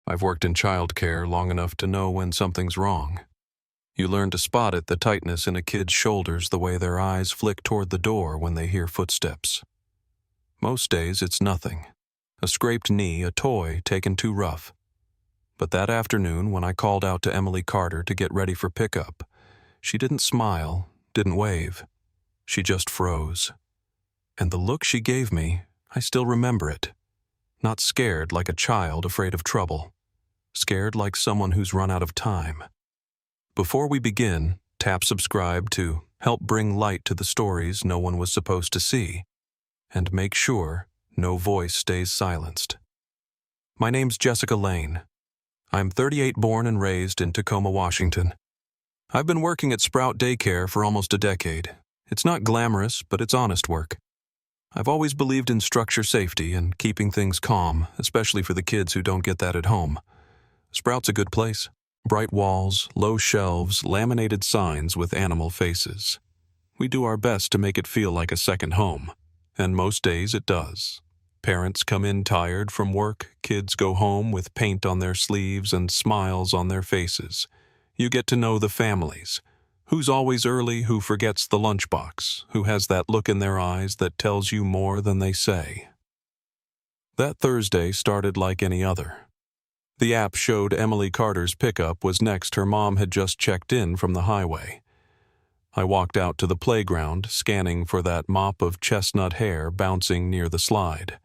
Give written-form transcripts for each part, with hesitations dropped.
I've worked in childcare long enough to know when something's wrong. You learn to spot it, the tightness in a kid's shoulders, the way their eyes flick toward the door when they hear footsteps. Most days it's nothing. A scraped knee, a toy taken too rough. But that afternoon, when I called out to Emily Carter to get ready for pickup, she didn't smile, didn't wave. She just froze. And the look she gave me, I still remember it. Not scared like a child afraid of trouble. Scared like someone who's run out of time. Before we begin, tap subscribe to help bring light to the stories no one was supposed to see. And make sure no voice stays silenced. My name's Jessica Lane. I'm 38, born and raised in Tacoma, Washington. I've been working at Sprout Daycare for almost a decade. It's not glamorous, but it's honest work. I've always believed in structure, safety, and keeping things calm, especially for the kids who don't get that at home. Sprout's a good place. Bright walls, low shelves, laminated signs with animal faces. We do our best to make it feel like a second home, and most days it does. Parents come in tired from work, kids go home with paint on their sleeves and smiles on their faces. You get to know the families. Who's always early, who forgets the lunchbox, who has that look in their eyes that tells you more than they say. That Thursday started like any other. The app showed Emily Carter's pickup was next. Her mom had just checked in from the highway. I walked out to the playground, scanning for that mop of chestnut hair bouncing near the slide.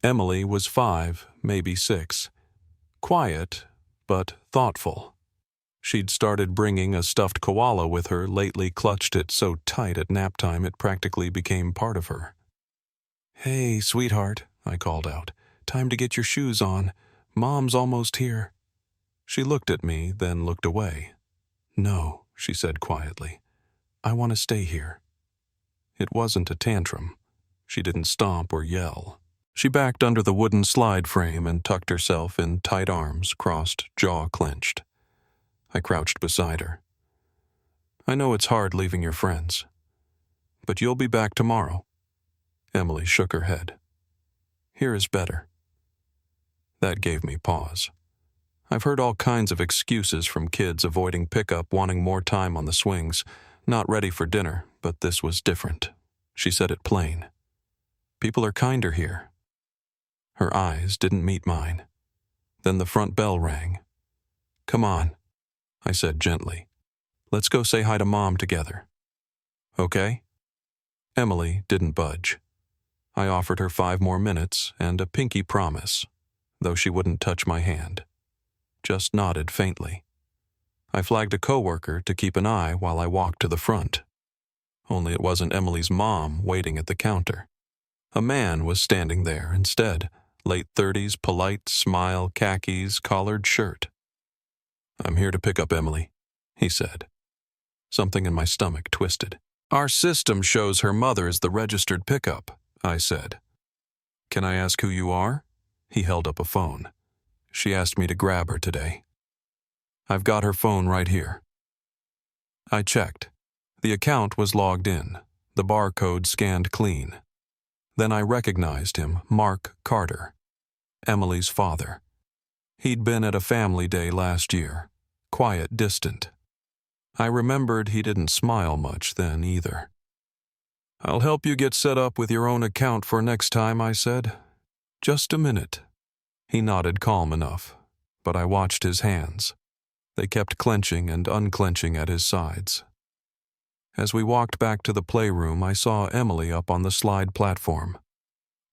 Emily was 5, maybe 6. Quiet, but thoughtful. She'd started bringing a stuffed koala with her, lately clutched it so tight at nap time it practically became part of her. "Hey, sweetheart," I called out. "Time to get your shoes on. Mom's almost here." She looked at me, then looked away. "No," she said quietly. "I want to stay here." It wasn't a tantrum. She didn't stomp or yell. She backed under the wooden slide frame and tucked herself in tight arms, crossed, jaw clenched. I crouched beside her. "I know it's hard leaving your friends, but you'll be back tomorrow." Emily shook her head. "Here is better." That gave me pause. I've heard all kinds of excuses from kids avoiding pickup, wanting more time on the swings, not ready for dinner, but this was different. She said it plain. "People are kinder here." Her eyes didn't meet mine. Then the front bell rang. "Come on," I said gently. "Let's go say hi to Mom together." "Okay?" Emily didn't budge. I offered her 5 more minutes and a pinky promise, though she wouldn't touch my hand. Just nodded faintly. I flagged a coworker to keep an eye while I walked to the front. Only it wasn't Emily's mom waiting at the counter. A man was standing there instead, late 30s, polite, smile, khakis, collared shirt. "I'm here to pick up Emily," he said. Something in my stomach twisted. "Our system shows her mother is the registered pickup," I said. "Can I ask who you are?" He held up a phone. "She asked me to grab her today." "I've got her phone right here." I checked. The account was logged in, the barcode scanned clean. Then I recognized him, Mark Carter, Emily's father. He'd been at a family day last year, quiet, distant. I remembered he didn't smile much then either. "I'll help you get set up with your own account for next time," I said. "Just a minute." He nodded, calm enough, but I watched his hands. They kept clenching and unclenching at his sides. As we walked back to the playroom, I saw Emily up on the slide platform.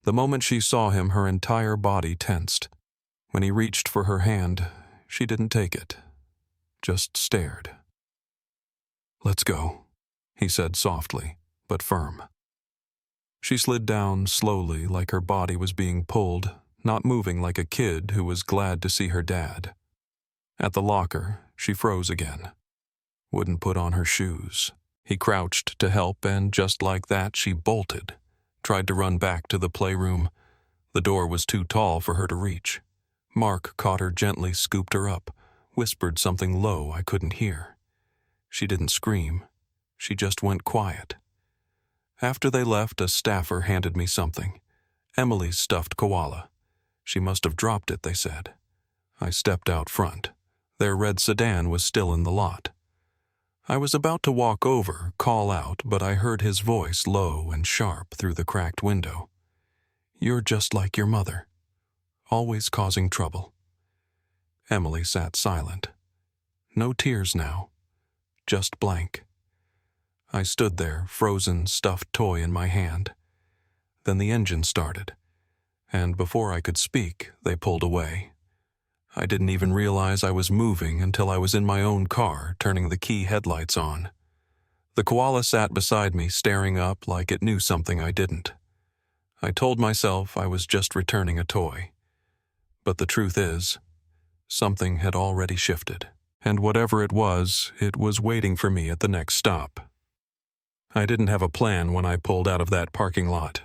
The moment she saw him, her entire body tensed. When he reached for her hand, she didn't take it, just stared. "Let's go," he said softly, but firm. She slid down slowly, like her body was being pulled, not moving like a kid who was glad to see her dad. At the locker, she froze again. Wouldn't put on her shoes. He crouched to help, and just like that, she bolted. Tried to run back to the playroom. The door was too tall for her to reach. Mark caught her gently, scooped her up, whispered something low I couldn't hear. She didn't scream. She just went quiet. After they left, a staffer handed me something. Emily's stuffed koala. She must have dropped it, they said. I stepped out front. Their red sedan was still in the lot. I was about to walk over, call out, but I heard his voice low and sharp through the cracked window. "You're just like your mother, always causing trouble." Emily sat silent. No tears now, just blank. I stood there, frozen stuffed toy in my hand. Then the engine started, and before I could speak, they pulled away. I didn't even realize I was moving until I was in my own car, turning the key headlights on. The koala sat beside me, staring up like it knew something I didn't. I told myself I was just returning a toy. But the truth is, something had already shifted, and whatever it was waiting for me at the next stop. I didn't have a plan when I pulled out of that parking lot.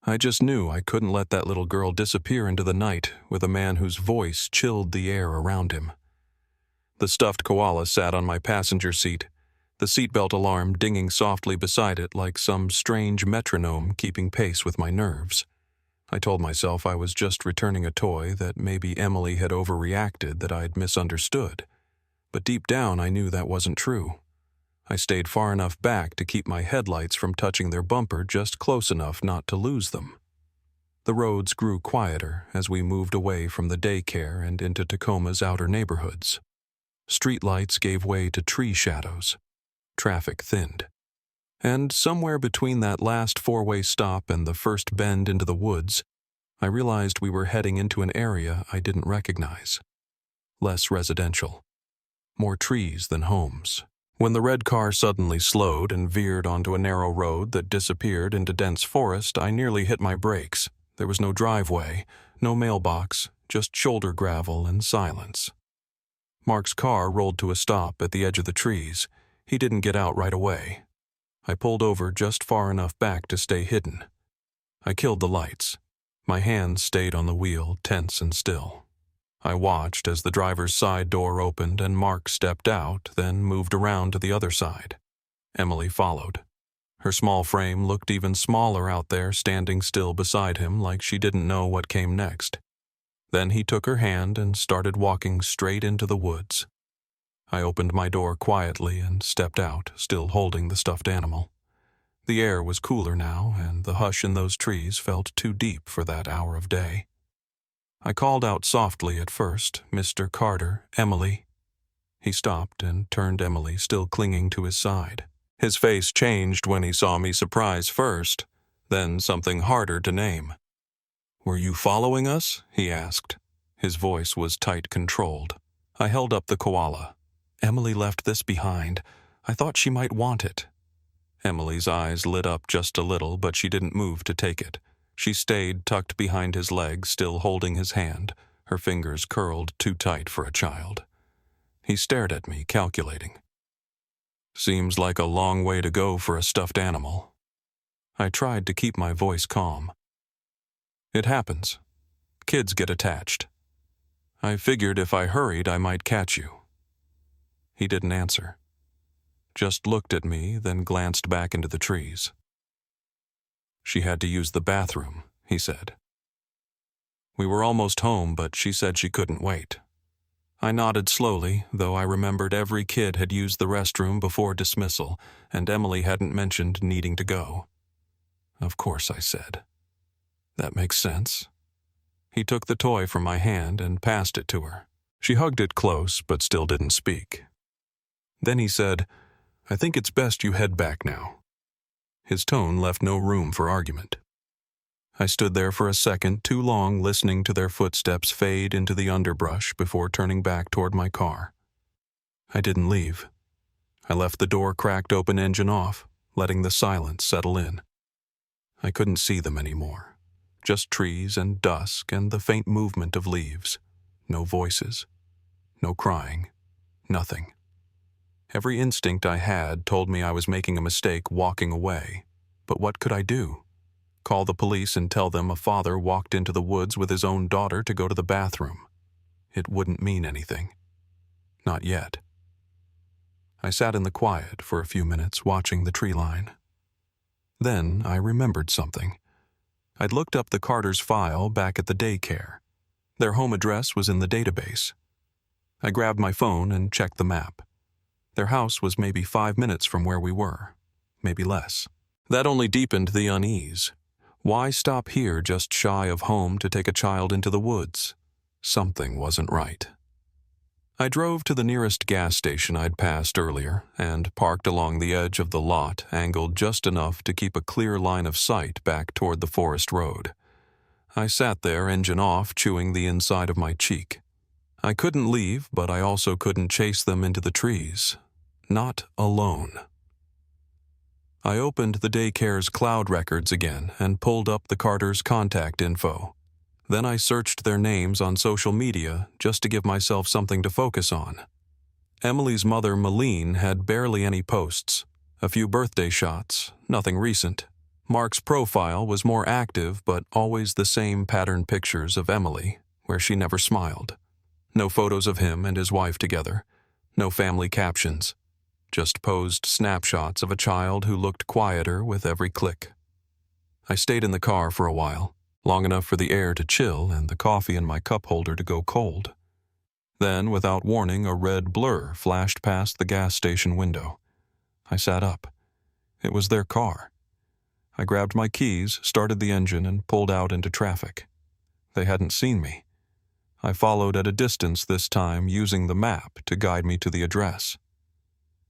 I just knew I couldn't let that little girl disappear into the night with a man whose voice chilled the air around him. The stuffed koala sat on my passenger seat, the seatbelt alarm dinging softly beside it like some strange metronome keeping pace with my nerves. I told myself I was just returning a toy, that maybe Emily had overreacted, that I'd misunderstood. But deep down I knew that wasn't true. I stayed far enough back to keep my headlights from touching their bumper, just close enough not to lose them. The roads grew quieter as we moved away from the daycare and into Tacoma's outer neighborhoods. Streetlights gave way to tree shadows. Traffic thinned. And somewhere between that last four-way stop and the first bend into the woods, I realized we were heading into an area I didn't recognize. Less residential. More trees than homes. When the red car suddenly slowed and veered onto a narrow road that disappeared into dense forest, I nearly hit my brakes. There was no driveway, no mailbox, just shoulder gravel and silence. Mark's car rolled to a stop at the edge of the trees. He didn't get out right away. I pulled over just far enough back to stay hidden. I killed the lights. My hands stayed on the wheel, tense and still. I watched as the driver's side door opened and Mark stepped out, then moved around to the other side. Emily followed. Her small frame looked even smaller out there, standing still beside him like she didn't know what came next. Then he took her hand and started walking straight into the woods. I opened my door quietly and stepped out, still holding the stuffed animal. The air was cooler now, and the hush in those trees felt too deep for that hour of day. I called out softly at first, "Mr. Carter, Emily." He stopped and turned Emily, still clinging to his side. His face changed when he saw me, surprise first, then something harder to name. "Were you following us?" he asked. His voice was tight, controlled. I held up the koala. "Emily left this behind. I thought she might want it." Emily's eyes lit up just a little, but she didn't move to take it. She stayed tucked behind his leg, still holding his hand, her fingers curled too tight for a child. He stared at me, calculating. "Seems like a long way to go for a stuffed animal." I tried to keep my voice calm. "It happens. Kids get attached. I figured if I hurried, I might catch you." He didn't answer. Just looked at me, then glanced back into the trees. "She had to use the bathroom," he said. "We were almost home, but she said she couldn't wait." I nodded slowly, though I remembered every kid had used the restroom before dismissal, and Emily hadn't mentioned needing to go. "Of course," I said. "That makes sense." He took the toy from my hand and passed it to her. She hugged it close, but still didn't speak. Then he said, "I think it's best you head back now." His tone left no room for argument. I stood there for a second, too long, listening to their footsteps fade into the underbrush before turning back toward my car. I didn't leave. I left the door cracked open, engine off, letting the silence settle in. I couldn't see them anymore. Just trees and dusk and the faint movement of leaves. No voices. No crying. Nothing. Every instinct I had told me I was making a mistake walking away. But what could I do? Call the police and tell them a father walked into the woods with his own daughter to go to the bathroom? It wouldn't mean anything. Not yet. I sat in the quiet for a few minutes, watching the tree line. Then I remembered something. I'd looked up the Carter's file back at the daycare. Their home address was in the database. I grabbed my phone and checked the map. Their house was maybe 5 minutes from where we were, maybe less. That only deepened the unease. Why stop here just shy of home to take a child into the woods? Something wasn't right. I drove to the nearest gas station I'd passed earlier and parked along the edge of the lot, angled just enough to keep a clear line of sight back toward the forest road. I sat there, engine off, chewing the inside of my cheek. I couldn't leave, but I also couldn't chase them into the trees. Not alone. I opened the daycare's cloud records again and pulled up the Carters' contact info. Then I searched their names on social media just to give myself something to focus on. Emily's mother, Malene, had barely any posts. A few birthday shots, nothing recent. Mark's profile was more active, but always the same pattern pictures of Emily, where she never smiled. No photos of him and his wife together. No family captions. Just posed snapshots of a child who looked quieter with every click. I stayed in the car for a while, long enough for the air to chill and the coffee in my cup holder to go cold. Then, without warning, a red blur flashed past the gas station window. I sat up. It was their car. I grabbed my keys, started the engine, and pulled out into traffic. They hadn't seen me. I followed at a distance this time, using the map to guide me to the address.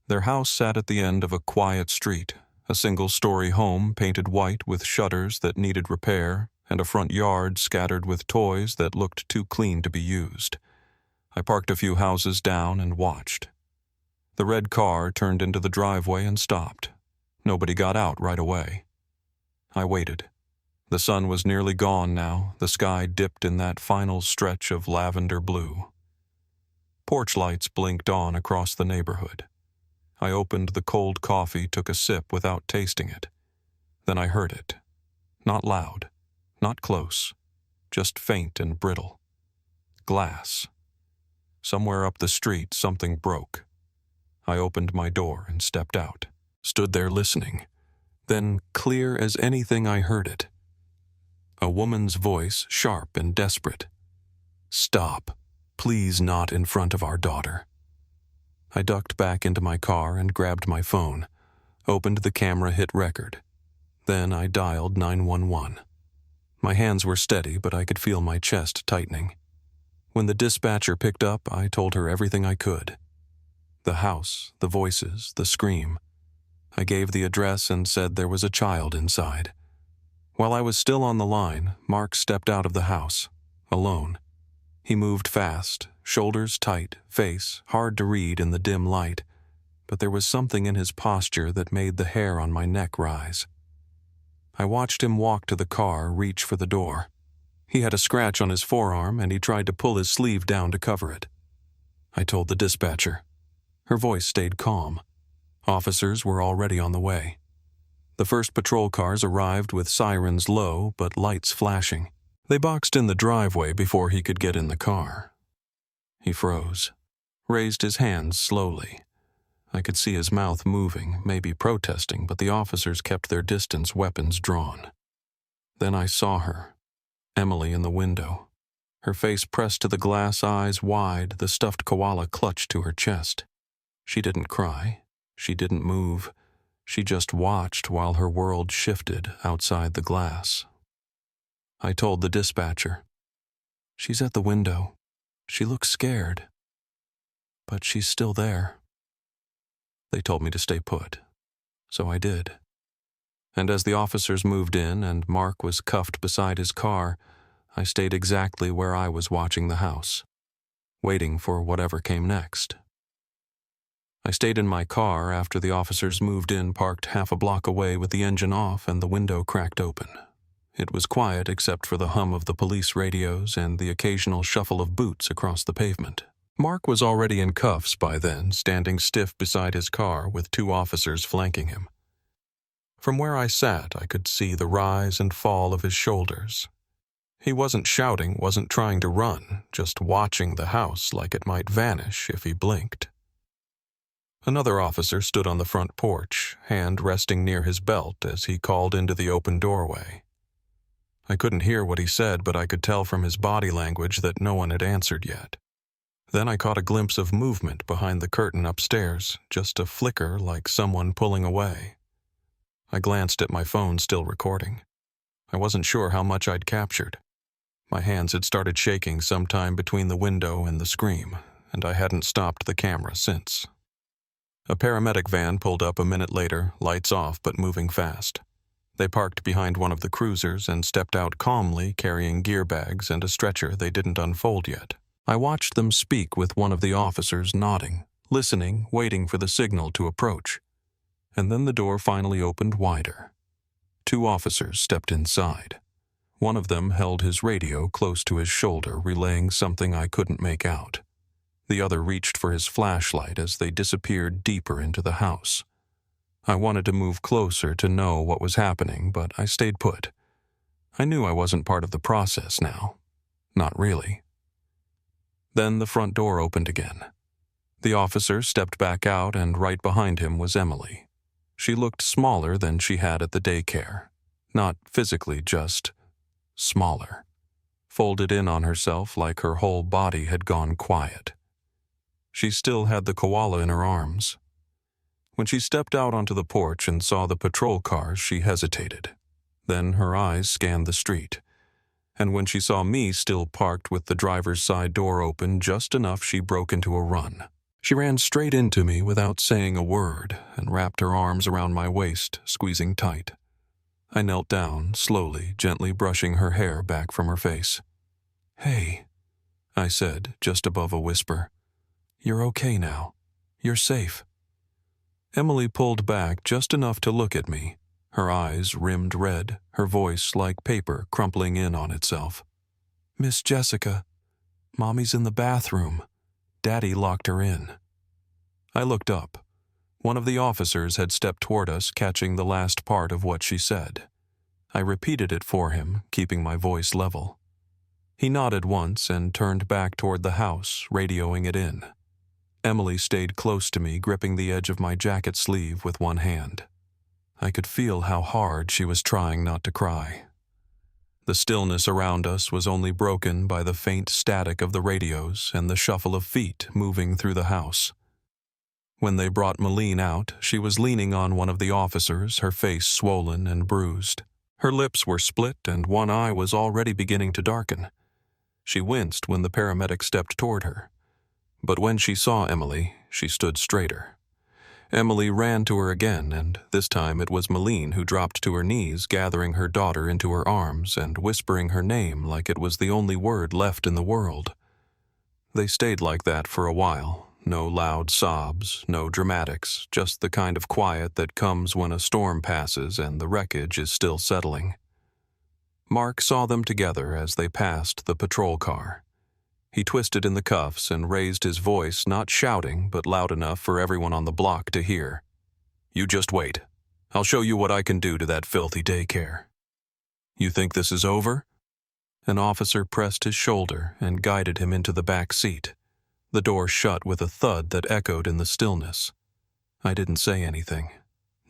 Their house sat at the end of a quiet street, a single-story home painted white with shutters that needed repair, and a front yard scattered with toys that looked too clean to be used. I parked a few houses down and watched. The red car turned into the driveway and stopped. Nobody got out right away. I waited. The sun was nearly gone now, the sky dipped in that final stretch of lavender blue. Porch lights blinked on across the neighborhood. I opened the cold coffee, took a sip without tasting it. Then I heard it. Not loud, not close, just faint and brittle. Glass. Somewhere up the street, something broke. I opened my door and stepped out, stood there listening. Then, clear as anything, I heard it. A woman's voice, sharp and desperate. "Stop. Please, not in front of our daughter." I ducked back into my car and grabbed my phone, opened the camera hit record. Then I dialed 911. My hands were steady, but I could feel my chest tightening. When the dispatcher picked up, I told her everything I could. The house, the voices, the scream. I gave the address and said there was a child inside. While I was still on the line, Mark stepped out of the house, alone. He moved fast, shoulders tight, face hard to read in the dim light, but there was something in his posture that made the hair on my neck rise. I watched him walk to the car, reach for the door. He had a scratch on his forearm and he tried to pull his sleeve down to cover it. I told the dispatcher. Her voice stayed calm. Officers were already on the way. The first patrol cars arrived with sirens low but lights flashing. They boxed in the driveway before he could get in the car. He froze, raised his hands slowly. I could see his mouth moving, maybe protesting, but the officers kept their distance, weapons drawn. Then I saw her, Emily in the window. Her face pressed to the glass, eyes wide, the stuffed koala clutched to her chest. She didn't cry. She didn't move. She just watched while her world shifted outside the glass. I told the dispatcher. "She's at the window. She looks scared. But she's still there." They told me to stay put. So I did. And as the officers moved in and Mark was cuffed beside his car, I stayed exactly where I was watching the house, waiting for whatever came next. I stayed in my car after the officers moved in, parked half a block away with the engine off and the window cracked open. It was quiet except for the hum of the police radios and the occasional shuffle of boots across the pavement. Mark was already in cuffs by then, standing stiff beside his car with 2 officers flanking him. From where I sat, I could see the rise and fall of his shoulders. He wasn't shouting, wasn't trying to run, just watching the house like it might vanish if he blinked. Another officer stood on the front porch, hand resting near his belt as he called into the open doorway. I couldn't hear what he said, but I could tell from his body language that no one had answered yet. Then I caught a glimpse of movement behind the curtain upstairs, just a flicker like someone pulling away. I glanced at my phone, still recording. I wasn't sure how much I'd captured. My hands had started shaking sometime between the window and the scream, and I hadn't stopped the camera since. A paramedic van pulled up a minute later, lights off but moving fast. They parked behind one of the cruisers and stepped out calmly, carrying gear bags and a stretcher they didn't unfold yet. I watched them speak with one of the officers, nodding, listening, waiting for the signal to approach. And then the door finally opened wider. 2 officers stepped inside. One of them held his radio close to his shoulder, relaying something I couldn't make out. The other reached for his flashlight as they disappeared deeper into the house. I wanted to move closer to know what was happening, but I stayed put. I knew I wasn't part of the process now. Not really. Then the front door opened again. The officer stepped back out, and right behind him was Emily. She looked smaller than she had at the daycare. Not physically, just smaller. Folded in on herself like her whole body had gone quiet. She still had the koala in her arms. When she stepped out onto the porch and saw the patrol cars, she hesitated. Then her eyes scanned the street. And when she saw me still parked with the driver's side door open just enough, she broke into a run. She ran straight into me without saying a word and wrapped her arms around my waist, squeezing tight. I knelt down, slowly, gently brushing her hair back from her face. "Hey," I said, just above a whisper. "You're okay now. You're safe." Emily pulled back just enough to look at me, her eyes rimmed red, her voice like paper crumpling in on itself. "Miss Jessica, Mommy's in the bathroom. Daddy locked her in." I looked up. One of the officers had stepped toward us, catching the last part of what she said. I repeated it for him, keeping my voice level. He nodded once and turned back toward the house, radioing it in. Emily stayed close to me, gripping the edge of my jacket sleeve with one hand. I could feel how hard she was trying not to cry. The stillness around us was only broken by the faint static of the radios and the shuffle of feet moving through the house. When they brought Malene out, she was leaning on one of the officers, her face swollen and bruised. Her lips were split and one eye was already beginning to darken. She winced when the paramedic stepped toward her. But when she saw Emily, she stood straighter. Emily ran to her again, and this time it was Malene who dropped to her knees, gathering her daughter into her arms and whispering her name like it was the only word left in the world. They stayed like that for a while. No loud sobs, no dramatics, just the kind of quiet that comes when a storm passes and the wreckage is still settling. Mark saw them together as they passed the patrol car. He twisted in the cuffs and raised his voice, not shouting, but loud enough for everyone on the block to hear. "You just wait. I'll show you what I can do to that filthy daycare." "You think this is over?" An officer pressed his shoulder and guided him into the back seat. The door shut with a thud that echoed in the stillness. I didn't say anything.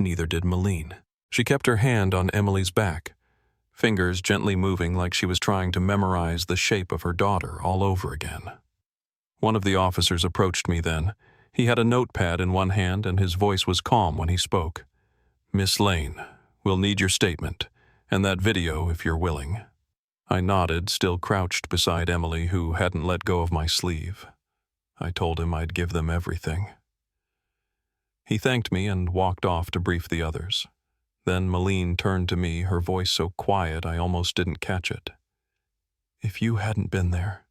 Neither did Malene. She kept her hand on Emily's back, fingers gently moving like she was trying to memorize the shape of her daughter all over again. One of the officers approached me then. He had a notepad in one hand and his voice was calm when he spoke. "Miss Lane, we'll need your statement, and that video if you're willing." I nodded, still crouched beside Emily, who hadn't let go of my sleeve. I told him I'd give them everything. He thanked me and walked off to brief the others. Then Malene turned to me, her voice so quiet I almost didn't catch it. "If you hadn't been there,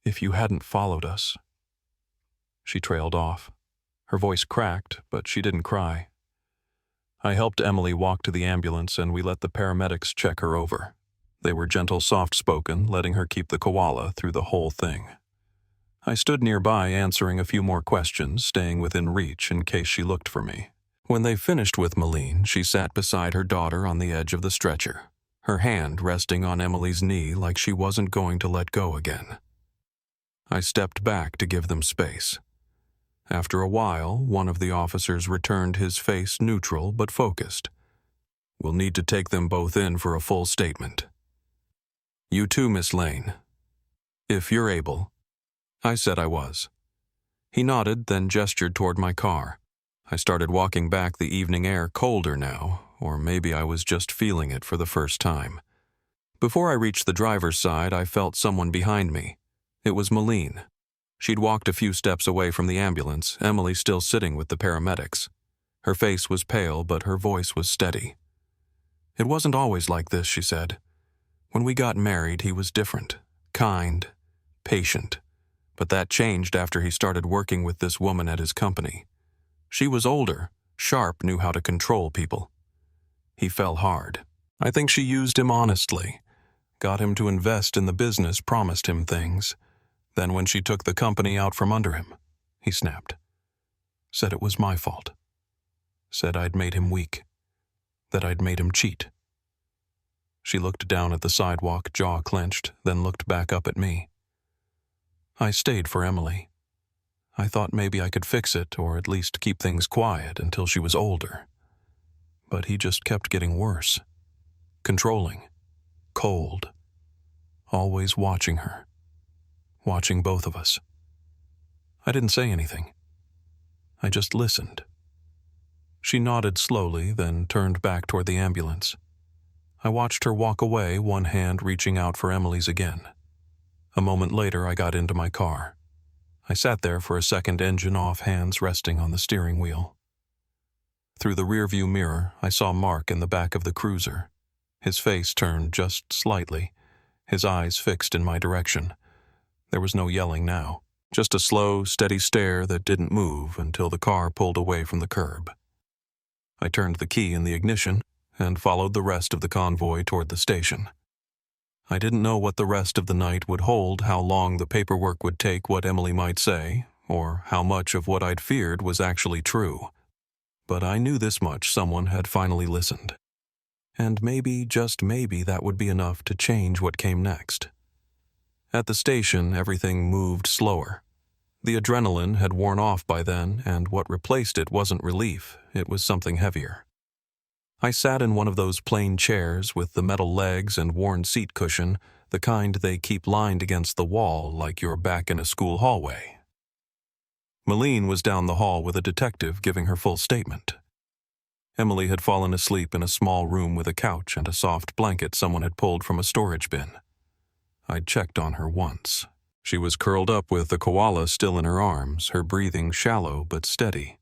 if you hadn't followed us." She trailed off. Her voice cracked, but she didn't cry. I helped Emily walk to the ambulance and we let the paramedics check her over. They were gentle, soft-spoken, letting her keep the koala through the whole thing. I stood nearby answering a few more questions, staying within reach in case she looked for me. When they finished with Malene, she sat beside her daughter on the edge of the stretcher, her hand resting on Emily's knee like she wasn't going to let go again. I stepped back to give them space. After a while, one of the officers returned, his face neutral but focused. "We'll need to take them both in for a full statement. You too, Miss Lane. If you're able. I said I was. He nodded, then gestured toward my car. I started walking back, the evening air colder now, or maybe I was just feeling it for the first time. Before I reached the driver's side, I felt someone behind me. It was Malene. She'd walked a few steps away from the ambulance, Emily still sitting with the paramedics. Her face was pale, but her voice was steady. It wasn't always like this, she said. When we got married, he was different, kind, patient. But that changed after he started working with this woman at his company. She was older, sharp, knew how to control people. He fell hard. I think she used him honestly, got him to invest in the business, promised him things. Then when she took the company out from under him, he snapped. Said it was my fault. Said I'd made him weak, that I'd made him cheat. She looked down at the sidewalk, jaw clenched, then looked back up at me. I stayed for Emily. I thought maybe I could fix it, or at least keep things quiet until she was older. But he just kept getting worse. Controlling. Cold. Always watching her. Watching both of us. I didn't say anything. I just listened. She nodded slowly, then turned back toward the ambulance. I watched her walk away, one hand reaching out for Emily's again. A moment later, I got into my car. I sat there for a second, engine off, hands resting on the steering wheel. Through the rearview mirror, I saw Mark in the back of the cruiser. His face turned just slightly, his eyes fixed in my direction. There was no yelling now, just a slow, steady stare that didn't move until the car pulled away from the curb. I turned the key in the ignition and followed the rest of the convoy toward the station. I didn't know what the rest of the night would hold, how long the paperwork would take, what Emily might say, or how much of what I'd feared was actually true. But I knew this much: someone had finally listened. And maybe, just maybe, that would be enough to change what came next. At the station, everything moved slower. The adrenaline had worn off by then, and what replaced it wasn't relief, it was something heavier. I sat in one of those plain chairs with the metal legs and worn seat cushion, the kind they keep lined against the wall like you're back in a school hallway. Malene was down the hall with a detective giving her full statement. Emily had fallen asleep in a small room with a couch and a soft blanket someone had pulled from a storage bin. I'd checked on her once. She was curled up with the koala still in her arms, her breathing shallow but steady.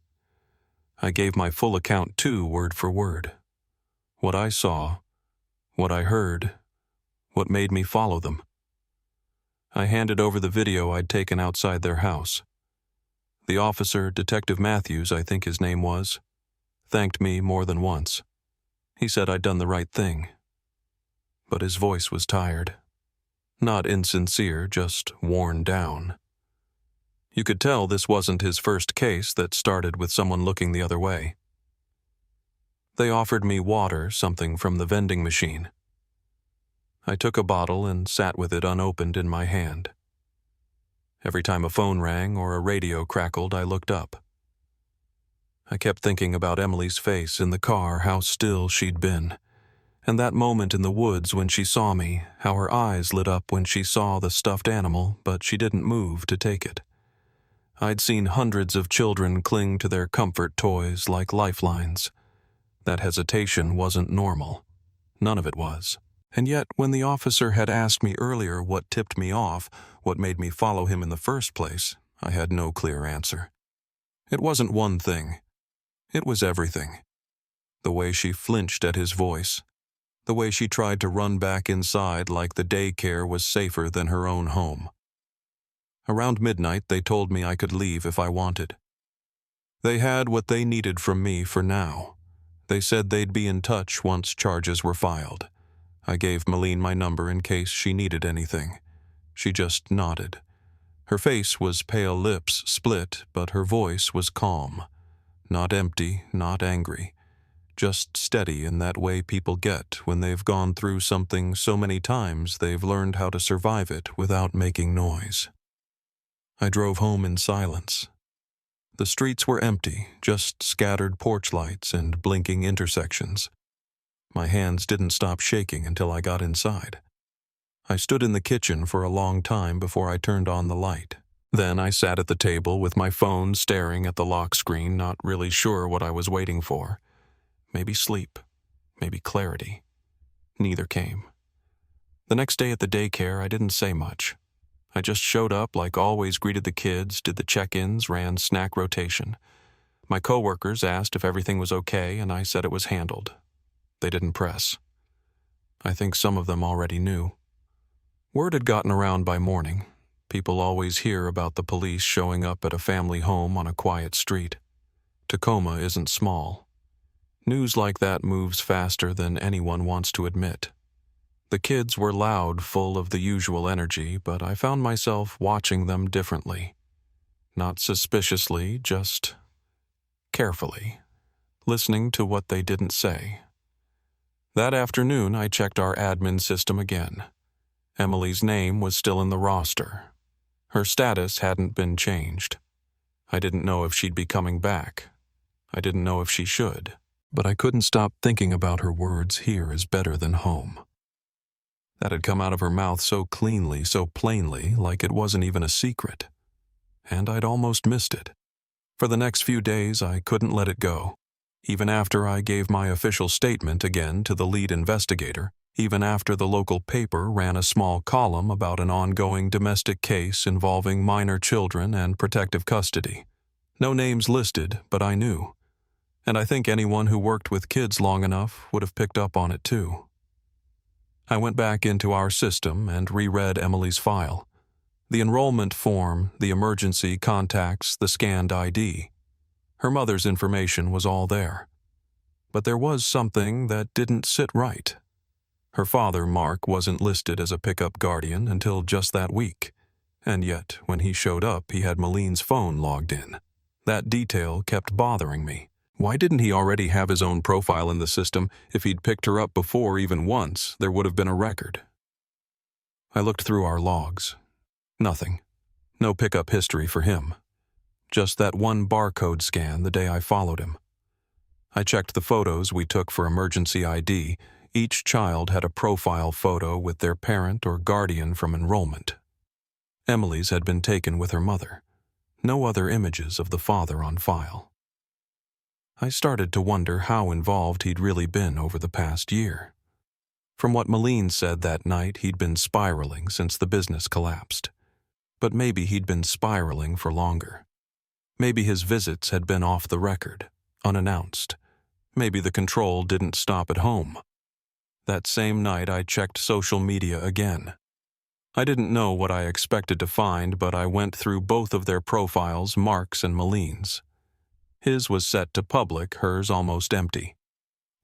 I gave my full account too, word for word. What I saw, what I heard, what made me follow them. I handed over the video I'd taken outside their house. The officer, Detective Matthews, I think his name was, thanked me more than once. He said I'd done the right thing. But his voice was tired. Not insincere, just worn down. You could tell this wasn't his first case that started with someone looking the other way. They offered me water, something from the vending machine. I took a bottle and sat with it unopened in my hand. Every time a phone rang or a radio crackled, I looked up. I kept thinking about Emily's face in the car, how still she'd been, and that moment in the woods when she saw me, how her eyes lit up when she saw the stuffed animal, but she didn't move to take it. I'd seen hundreds of children cling to their comfort toys like lifelines. That hesitation wasn't normal. None of it was. And yet, when the officer had asked me earlier what tipped me off, what made me follow him in the first place, I had no clear answer. It wasn't one thing. It was everything. The way she flinched at his voice. The way she tried to run back inside like the daycare was safer than her own home. Around midnight, they told me I could leave if I wanted. They had what they needed from me for now. They said they'd be in touch once charges were filed. I gave Malene my number in case she needed anything. She just nodded. Her face was pale, lips split, but her voice was calm. Not empty, not angry. Just steady in that way people get when they've gone through something so many times they've learned how to survive it without making noise. I drove home in silence. The streets were empty, just scattered porch lights and blinking intersections. My hands didn't stop shaking until I got inside. I stood in the kitchen for a long time before I turned on the light. Then I sat at the table with my phone staring at the lock screen, not really sure what I was waiting for. Maybe sleep, maybe clarity. Neither came. The next day at the daycare, I didn't say much. I just showed up like always, greeted the kids, did the check-ins, ran snack rotation. My coworkers asked if everything was okay, and I said it was handled. They didn't press. I think some of them already knew. Word had gotten around by morning. People always hear about the police showing up at a family home on a quiet street. Tacoma isn't small. News like that moves faster than anyone wants to admit. The kids were loud, full of the usual energy, but I found myself watching them differently. Not suspiciously, just carefully, listening to what they didn't say. That afternoon, I checked our admin system again. Emily's name was still in the roster. Her status hadn't been changed. I didn't know if she'd be coming back. I didn't know if she should. But I couldn't stop thinking about her words, "Here is better than home." That had come out of her mouth so cleanly, so plainly, like it wasn't even a secret. And I'd almost missed it. For the next few days, I couldn't let it go. Even after I gave my official statement again to the lead investigator, even after the local paper ran a small column about an ongoing domestic case involving minor children and protective custody. No names listed, but I knew. And I think anyone who worked with kids long enough would have picked up on it too. I went back into our system and reread Emily's file. The enrollment form, the emergency contacts, the scanned ID. Her mother's information was all there. But there was something that didn't sit right. Her father, Mark, wasn't listed as a pickup guardian until just that week. And yet, when he showed up, he had Maline's phone logged in. That detail kept bothering me. Why didn't he already have his own profile in the system? If he'd picked her up before even once, there would have been a record. I looked through our logs. Nothing. No pickup history for him. Just that one barcode scan the day I followed him. I checked the photos we took for emergency ID. Each child had a profile photo with their parent or guardian from enrollment. Emily's had been taken with her mother. No other images of the father on file. I started to wonder how involved he'd really been over the past year. From what Maline said that night, he'd been spiraling since the business collapsed. But maybe he'd been spiraling for longer. Maybe his visits had been off the record, unannounced. Maybe the control didn't stop at home. That same night, I checked social media again. I didn't know what I expected to find, but I went through both of their profiles, Mark's and Maline's. His was set to public, hers almost empty.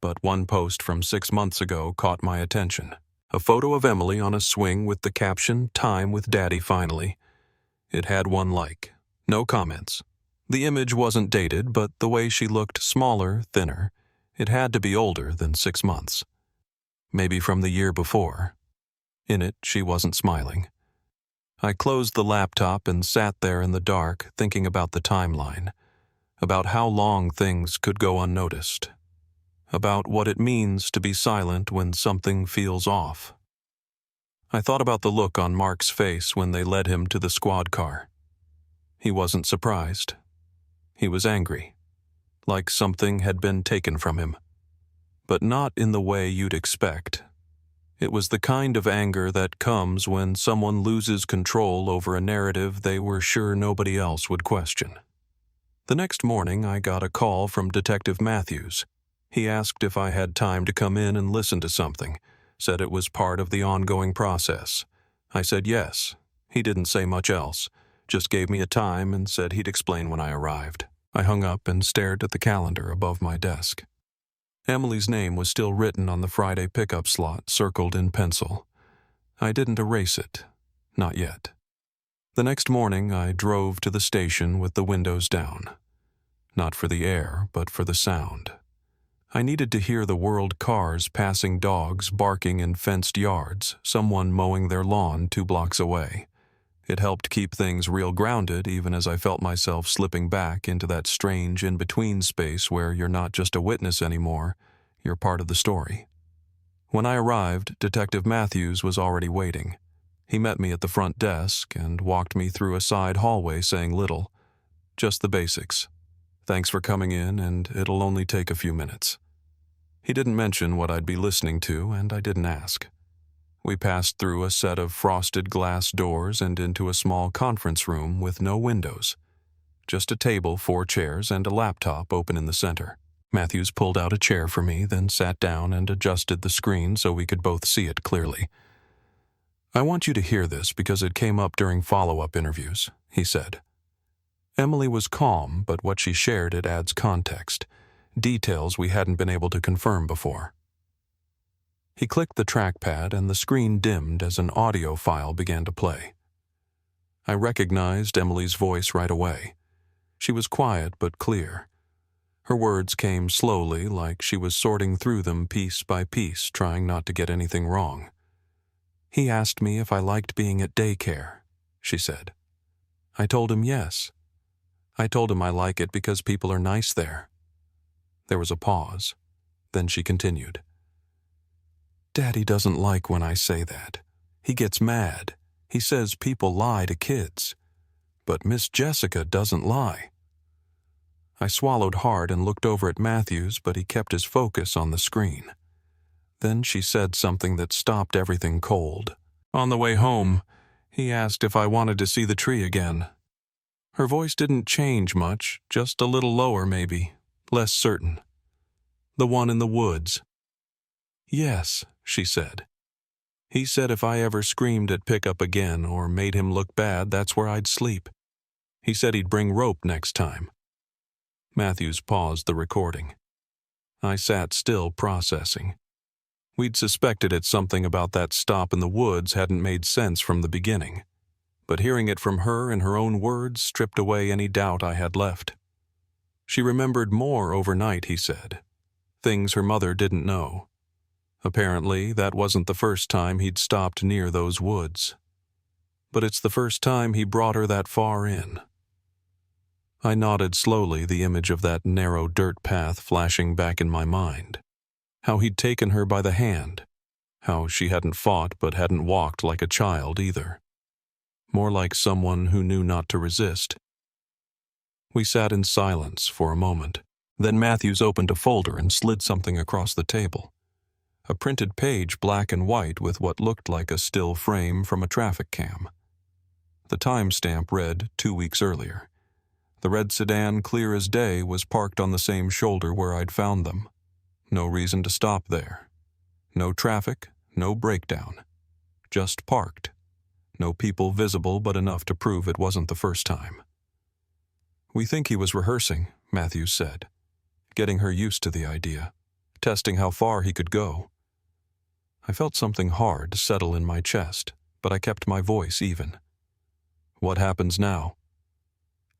But one post from 6 months ago caught my attention. A photo of Emily on a swing with the caption, "Time with Daddy finally." It had one like. No comments. The image wasn't dated, but the way she looked smaller, thinner, it had to be older than 6 months. Maybe from the year before. In it, she wasn't smiling. I closed the laptop and sat there in the dark, thinking about the timeline. About how long things could go unnoticed. About what it means to be silent when something feels off. I thought about the look on Mark's face when they led him to the squad car. He wasn't surprised. He was angry. Like something had been taken from him. But not in the way you'd expect. It was the kind of anger that comes when someone loses control over a narrative they were sure nobody else would question. The next morning, I got a call from Detective Matthews. He asked if I had time to come in and listen to something, said it was part of the ongoing process. I said yes. He didn't say much else, just gave me a time and said he'd explain when I arrived. I hung up and stared at the calendar above my desk. Emily's name was still written on the Friday pickup slot, circled in pencil. I didn't erase it. Not yet. The next morning, I drove to the station with the windows down. Not for the air, but for the sound. I needed to hear the whirled cars passing dogs barking in fenced yards, someone mowing their lawn 2 blocks away. It helped keep things real grounded even as I felt myself slipping back into that strange in-between space where you're not just a witness anymore, you're part of the story. When I arrived, Detective Matthews was already waiting. He met me at the front desk and walked me through a side hallway saying little. Just the basics. Thanks for coming in, and it'll only take a few minutes. He didn't mention what I'd be listening to, and I didn't ask. We passed through a set of frosted glass doors and into a small conference room with no windows. Just a table, 4 chairs, and a laptop open in the center. Matthews pulled out a chair for me, then sat down and adjusted the screen so we could both see it clearly. "I want you to hear this because it came up during follow-up interviews," he said. Emily was calm, but what she shared, it adds context, details we hadn't been able to confirm before. He clicked the trackpad and the screen dimmed as an audio file began to play. I recognized Emily's voice right away. She was quiet but clear. Her words came slowly, like she was sorting through them piece by piece, trying not to get anything wrong. "He asked me if I liked being at daycare," she said. "I told him yes. I told him I like it because people are nice there." There was a pause. Then she continued. "Daddy doesn't like when I say that. He gets mad. He says people lie to kids. But Miss Jessica doesn't lie." I swallowed hard and looked over at Matthews, but he kept his focus on the screen. Then she said something that stopped everything cold. "On the way home, he asked if I wanted to see the tree again." Her voice didn't change much, just a little lower maybe, less certain. "The one in the woods." "Yes," she said. "He said if I ever screamed at pickup again or made him look bad, that's where I'd sleep. He said he'd bring rope next time." Matthews paused the recording. I sat still, processing. We'd suspected it something about that stop in the woods hadn't made sense from the beginning, but hearing it from her in her own words stripped away any doubt I had left. She remembered more overnight, he said. Things her mother didn't know. Apparently, that wasn't the first time he'd stopped near those woods. But it's the first time he brought her that far in. I nodded slowly, the image of that narrow dirt path flashing back in my mind. How he'd taken her by the hand. How she hadn't fought but hadn't walked like a child either. More like someone who knew not to resist. We sat in silence for a moment. Then Matthews opened a folder and slid something across the table. A printed page, black and white, with what looked like a still frame from a traffic cam. The timestamp read 2 weeks earlier. The red sedan, clear as day, was parked on the same shoulder where I'd found them. No reason to stop there. No traffic, no breakdown. Just parked. No people visible but enough to prove it wasn't the first time. "We think he was rehearsing," Matthews said. "Getting her used to the idea. Testing how far he could go." I felt something hard settle in my chest, but I kept my voice even. "What happens now?"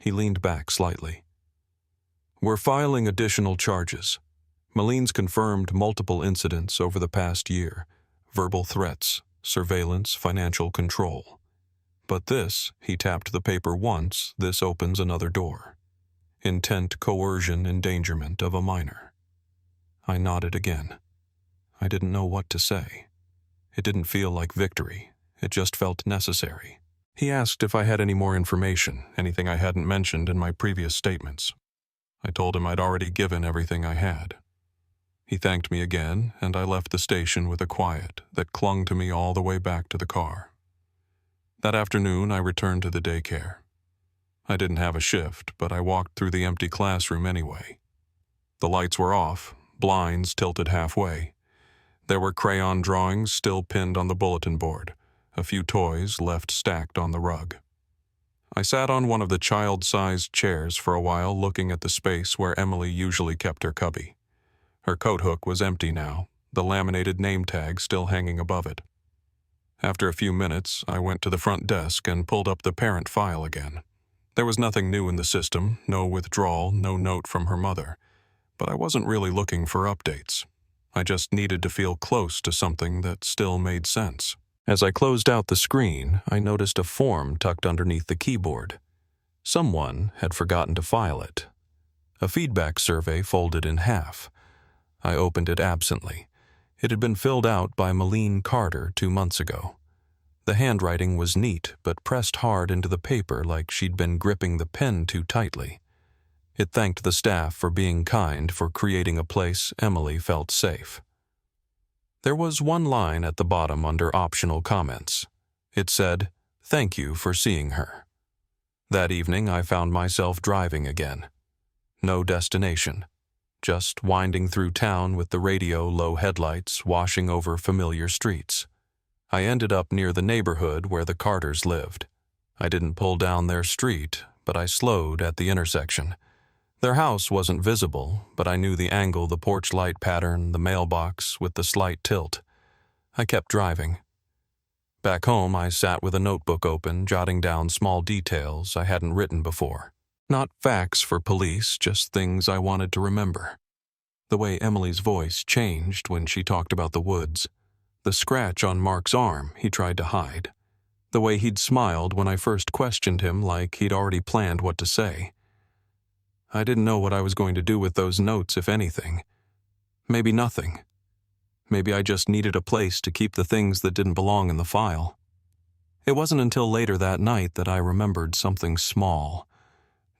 He leaned back slightly. "We're filing additional charges. Maline's confirmed multiple incidents over the past year. Verbal threats, surveillance, financial control. But this," he tapped the paper once, "this opens another door. Intent, coercion, endangerment of a minor." I nodded again. I didn't know what to say. It didn't feel like victory. It just felt necessary. He asked if I had any more information, anything I hadn't mentioned in my previous statements. I told him I'd already given everything I had. He thanked me again, and I left the station with a quiet that clung to me all the way back to the car. That afternoon, I returned to the daycare. I didn't have a shift, but I walked through the empty classroom anyway. The lights were off, blinds tilted halfway. There were crayon drawings still pinned on the bulletin board, a few toys left stacked on the rug. I sat on one of the child-sized chairs for a while, looking at the space where Emily usually kept her cubby. Her coat hook was empty now, the laminated name tag still hanging above it. After a few minutes, I went to the front desk and pulled up the parent file again. There was nothing new in the system, no withdrawal, no note from her mother. But I wasn't really looking for updates. I just needed to feel close to something that still made sense. As I closed out the screen, I noticed a form tucked underneath the keyboard. Someone had forgotten to file it. A feedback survey folded in half. I opened it absently. It had been filled out by Malene Carter 2 months ago. The handwriting was neat, but pressed hard into the paper like she'd been gripping the pen too tightly. It thanked the staff for being kind, for creating a place Emily felt safe. There was one line at the bottom under optional comments. It said, "Thank you for seeing her." That evening I found myself driving again. No destination. Just winding through town with the radio low headlights washing over familiar streets. I ended up near the neighborhood where the Carters lived. I didn't pull down their street, but I slowed at the intersection. Their house wasn't visible, but I knew the angle, the porch light pattern, the mailbox with the slight tilt. I kept driving. Back home, I sat with a notebook open, jotting down small details I hadn't written before. Not facts for police, just things I wanted to remember. The way Emily's voice changed when she talked about the woods. The scratch on Mark's arm he tried to hide. The way he'd smiled when I first questioned him like he'd already planned what to say. I didn't know what I was going to do with those notes, if anything. Maybe nothing. Maybe I just needed a place to keep the things that didn't belong in the file. It wasn't until later that night that I remembered something small.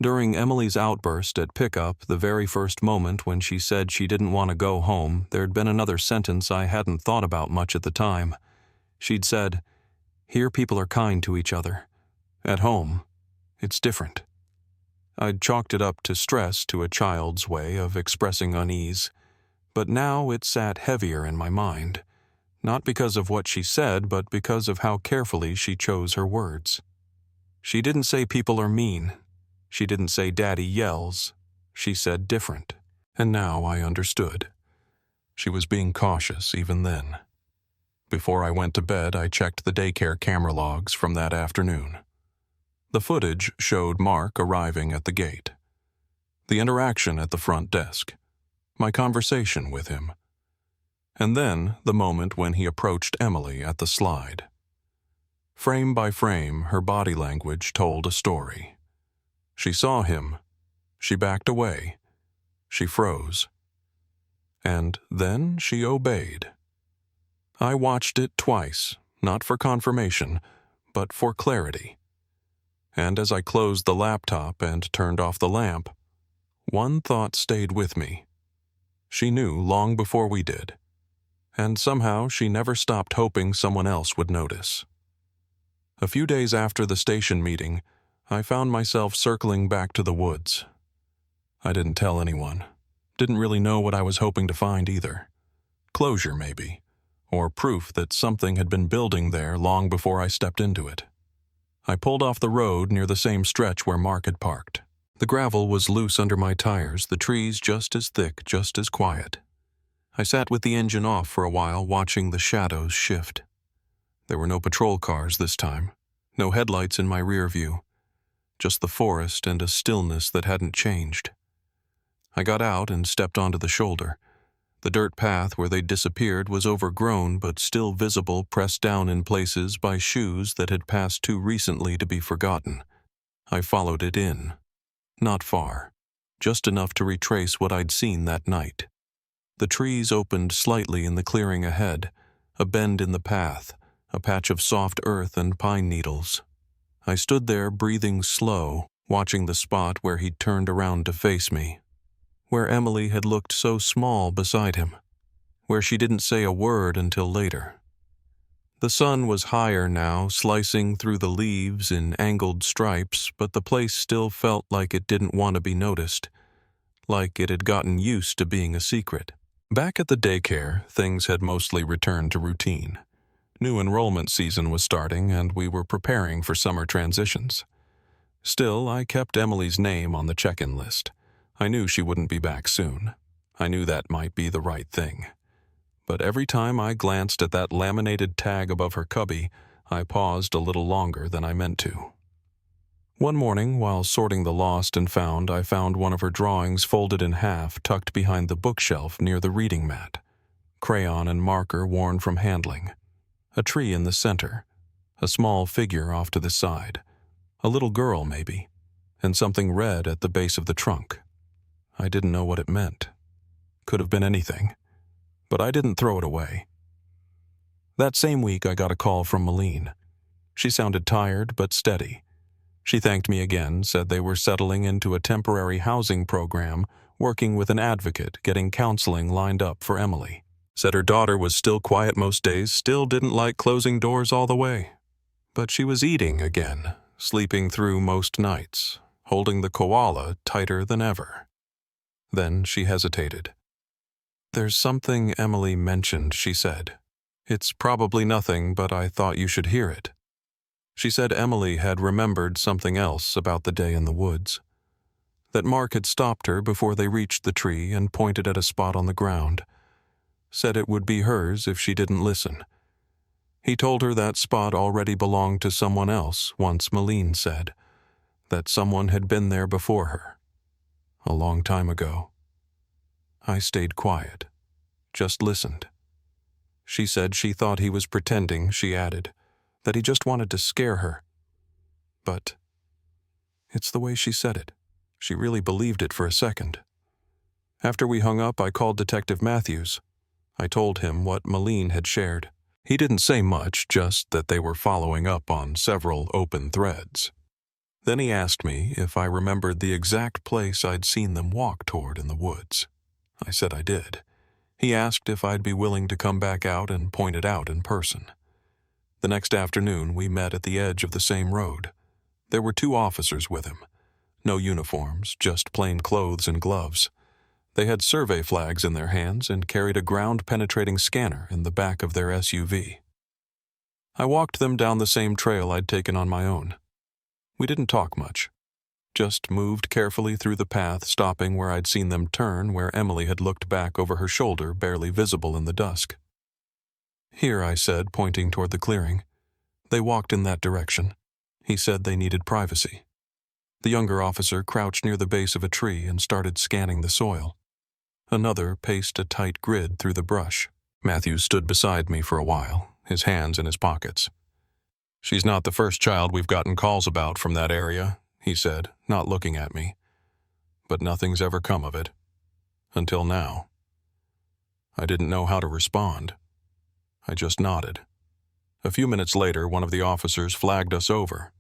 During Emily's outburst at pickup, the very first moment when she said she didn't want to go home, there'd been another sentence I hadn't thought about much at the time. She'd said, "Here people are kind to each other. At home, it's different." I'd chalked it up to stress, to a child's way of expressing unease. But now it sat heavier in my mind, not because of what she said, but because of how carefully she chose her words. She didn't say people are mean. She didn't say Daddy yells. She said different. And now I understood. She was being cautious even then. Before I went to bed, I checked the daycare camera logs from that afternoon. The footage showed Mark arriving at the gate. The interaction at the front desk. My conversation with him. And then the moment when he approached Emily at the slide. Frame by frame, her body language told a story. She saw him. She backed away. She froze. And then she obeyed. I watched it twice, not for confirmation, but for clarity. And as I closed the laptop and turned off the lamp, one thought stayed with me. She knew long before we did. And somehow she never stopped hoping someone else would notice. A few days after the station meeting, I found myself circling back to the woods. I didn't tell anyone. Didn't really know what I was hoping to find either. Closure, maybe. Or proof that something had been building there long before I stepped into it. I pulled off the road near the same stretch where Mark had parked. The gravel was loose under my tires, the trees just as thick, just as quiet. I sat with the engine off for a while, watching the shadows shift. There were no patrol cars this time, no headlights in my rear view, just the forest and a stillness that hadn't changed. I got out and stepped onto the shoulder. The dirt path where they'd disappeared was overgrown but still visible, pressed down in places by shoes that had passed too recently to be forgotten. I followed it in. Not far, just enough to retrace what I'd seen that night. The trees opened slightly in the clearing ahead, a bend in the path, a patch of soft earth and pine needles. I stood there breathing slow, watching the spot where he'd turned around to face me. Where Emily had looked so small beside him, where she didn't say a word until later. The sun was higher now, slicing through the leaves in angled stripes, but the place still felt like it didn't want to be noticed, like it had gotten used to being a secret. Back at the daycare, things had mostly returned to routine. New enrollment season was starting, and we were preparing for summer transitions. Still, I kept Emily's name on the check-in list. I knew she wouldn't be back soon. I knew that might be the right thing. But every time I glanced at that laminated tag above her cubby, I paused a little longer than I meant to. One morning, while sorting the lost and found, I found one of her drawings folded in half, tucked behind the bookshelf near the reading mat. Crayon and marker worn from handling. A tree in the center. A small figure off to the side. A little girl, maybe. And something red at the base of the trunk. I didn't know what it meant. Could have been anything. but I didn't throw it away. That same week, I got a call from Malene. She sounded tired but steady. She thanked me again, said they were settling into a temporary housing program, working with an advocate, getting counseling lined up for Emily. Said her daughter was still quiet most days, still didn't like closing doors all the way. But she was eating again, sleeping through most nights, holding the koala tighter than ever. Then she hesitated. "There's something Emily mentioned," she said. "It's probably nothing, but I thought you should hear it." She said Emily had remembered something else about the day in the woods. That Mark had stopped her before they reached the tree and pointed at a spot on the ground. Said it would be hers if she didn't listen. He told her that spot already belonged to someone else, once Malene said. That someone had been there before her. A long time ago. I stayed quiet. Just listened. She said she thought he was pretending, she added. That he just wanted to scare her. But it's the way she said it. She really believed it for a second. After we hung up, I called Detective Matthews. I told him what Malene had shared. He didn't say much, just that they were following up on several open threads. Then he asked me if I remembered the exact place I'd seen them walk toward in the woods. I said I did. He asked if I'd be willing to come back out and point it out in person. The next afternoon, we met at the edge of the same road. There were 2 officers with him. No uniforms, just plain clothes and gloves. They had survey flags in their hands and carried a ground-penetrating scanner in the back of their SUV. I walked them down the same trail I'd taken on my own. We didn't talk much. Just moved carefully through the path, stopping where I'd seen them turn, where Emily had looked back over her shoulder, barely visible in the dusk. "Here," I said, pointing toward the clearing. They walked in that direction. He said they needed privacy. The younger officer crouched near the base of a tree and started scanning the soil. Another paced a tight grid through the brush. Matthews stood beside me for a while, his hands in his pockets. "She's not the first child we've gotten calls about from that area," he said, not looking at me. "But nothing's ever come of it. Until now." I didn't know how to respond. I just nodded. A few minutes later, one of the officers flagged us over.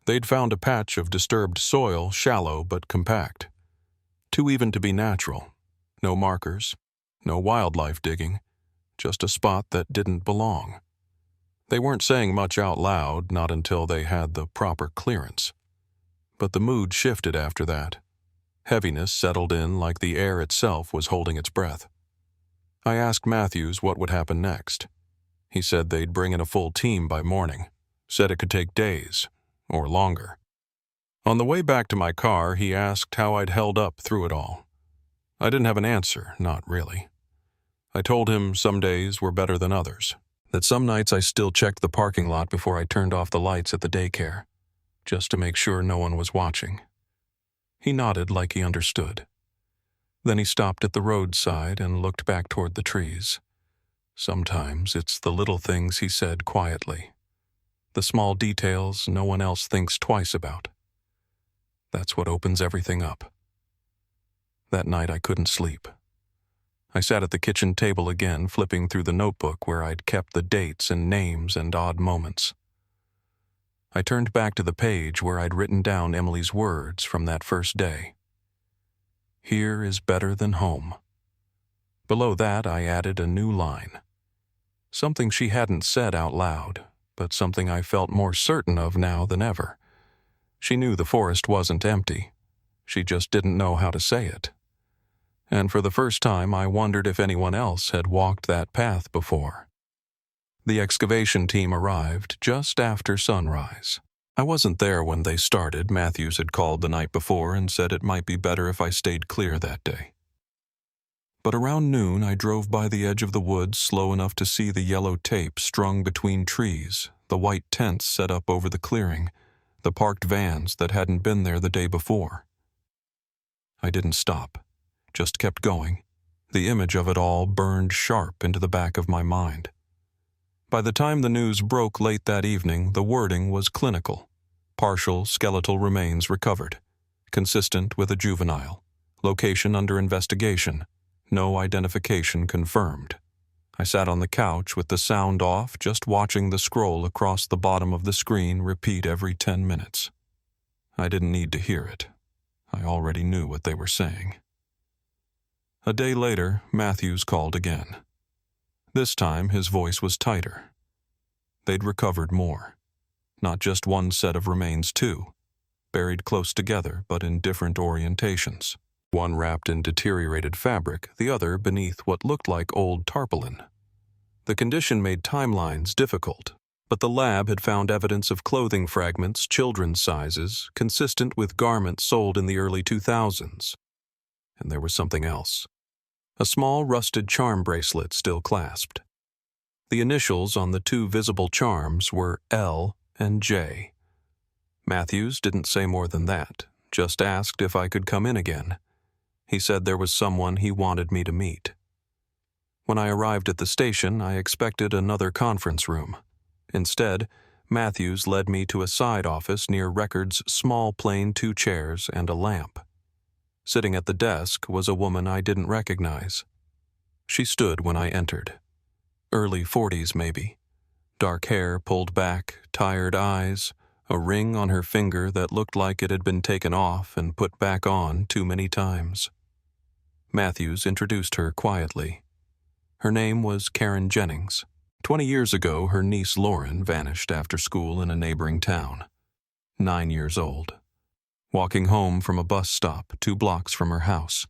They'd found a patch of disturbed soil, shallow but compact. Too even to be natural. No markers, no wildlife digging, just a spot that didn't belong. They weren't saying much out loud, not until they had the proper clearance. But the mood shifted after that. Heaviness settled in like the air itself was holding its breath. I asked Matthews what would happen next. He said they'd bring in a full team by morning. Said it could take days, or longer. On the way back to my car, he asked how I'd held up through it all. I didn't have an answer, not really. I told him some days were better than others, that some nights I still checked the parking lot before I turned off the lights at the daycare, just to make sure no one was watching. He nodded like he understood. Then he stopped at the roadside and looked back toward the trees. Sometimes it's the little things, he said quietly. The small details no one else thinks twice about. That's what opens everything up. That night I couldn't sleep. I sat at the kitchen table again, flipping through the notebook where I'd kept the dates and names and odd moments. I turned back to the page where I'd written down Emily's words from that first day. "Here is better than home." Below that, I added a new line. Something she hadn't said out loud, but something I felt more certain of now than ever. She knew the forest wasn't empty. She just didn't know how to say it. And for the first time, I wondered if anyone else had walked that path before. The excavation team arrived just after sunrise. I wasn't there when they started. Matthews had called the night before and said it might be better if I stayed clear that day. But around noon, I drove by the edge of the woods slow enough to see the yellow tape strung between trees, the white tents set up over the clearing, the parked vans that hadn't been there the day before. I didn't stop, just kept going. The image of it all burned sharp into the back of my mind. By the time the news broke late that evening, the wording was clinical. Partial skeletal remains recovered. Consistent with a juvenile. Location under investigation. No identification confirmed. I sat on the couch with the sound off, just watching the scroll across the bottom of the screen repeat every 10 minutes. I didn't need to hear it. I already knew what they were saying. A day later, Matthews called again. This time, his voice was tighter. They'd recovered more. Not just one set of remains, too, buried close together but in different orientations. One wrapped in deteriorated fabric, the other beneath what looked like old tarpaulin. The condition made timelines difficult, but the lab had found evidence of clothing fragments, children's sizes, consistent with garments sold in the early 2000s. And there was something else. A small rusted charm bracelet still clasped. The initials on the two visible charms were L and J. Matthews didn't say more than that, just asked if I could come in again. He said there was someone he wanted me to meet. When I arrived at the station, I expected another conference room. Instead, Matthews led me to a side office near Record's small plain 2 chairs and a lamp. Sitting at the desk was a woman I didn't recognize. She stood when I entered. Early 40s, maybe. Dark hair pulled back, tired eyes, a ring on her finger that looked like it had been taken off and put back on too many times. Matthews introduced her quietly. Her name was Karen Jennings. 20 years ago, her niece Lauren vanished after school in a neighboring town. 9 years old. Walking home from a bus stop 2 blocks from her house.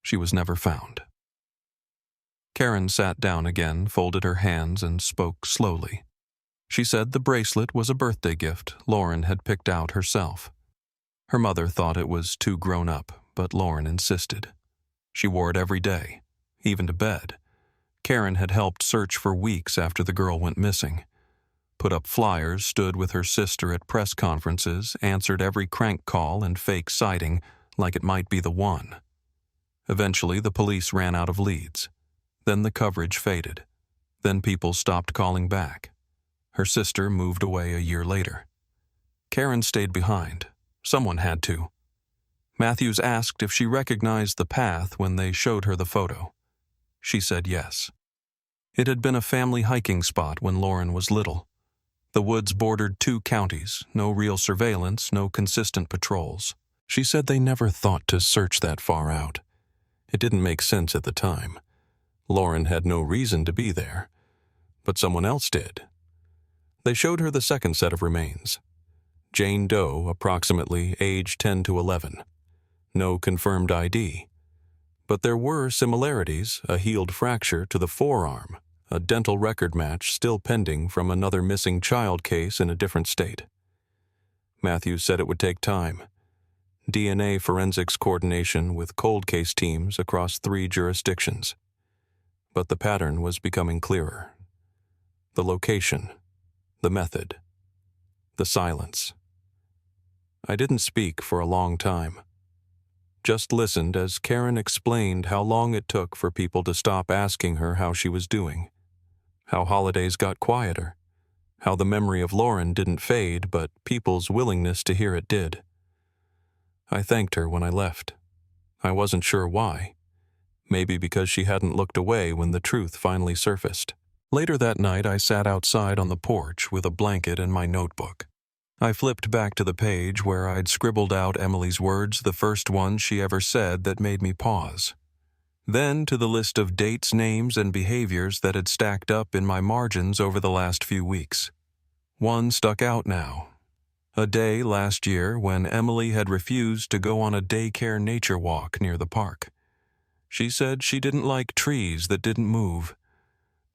She was never found. Karen sat down again, folded her hands, and spoke slowly. She said the bracelet was a birthday gift Lauren had picked out herself. Her mother thought it was too grown up, but Lauren insisted. She wore it every day, even to bed. Karen had helped search for weeks after the girl went missing. Put up flyers, stood with her sister at press conferences, answered every crank call and fake sighting like it might be the one. Eventually, the police ran out of leads. Then the coverage faded. Then people stopped calling back. Her sister moved away a year later. Karen stayed behind. Someone had to. Matthews asked if she recognized the path when they showed her the photo. She said yes. It had been a family hiking spot when Lauren was little. The woods bordered 2 counties, no real surveillance, no consistent patrols. She said they never thought to search that far out. It didn't make sense at the time. Lauren had no reason to be there, but someone else did. They showed her the second set of remains. Jane Doe, approximately age 10 to 11. No confirmed ID. But there were similarities, a healed fracture to the forearm, a dental record match still pending from another missing child case in a different state. Matthews said it would take time. DNA forensics coordination with cold case teams across 3 jurisdictions. But the pattern was becoming clearer. The location, the method, the silence. I didn't speak for a long time. Just listened as Karen explained how long it took for people to stop asking her how she was doing. How holidays got quieter. How the memory of Lauren didn't fade, but people's willingness to hear it did. I thanked her when I left. I wasn't sure why. Maybe because she hadn't looked away when the truth finally surfaced. Later that night, I sat outside on the porch with a blanket and my notebook. I flipped back to the page where I'd scribbled out Emily's words, the first ones she ever said that made me pause. Then to the list of dates, names, and behaviors that had stacked up in my margins over the last few weeks. One stuck out now. A day last year when Emily had refused to go on a daycare nature walk near the park. She said she didn't like trees that didn't move.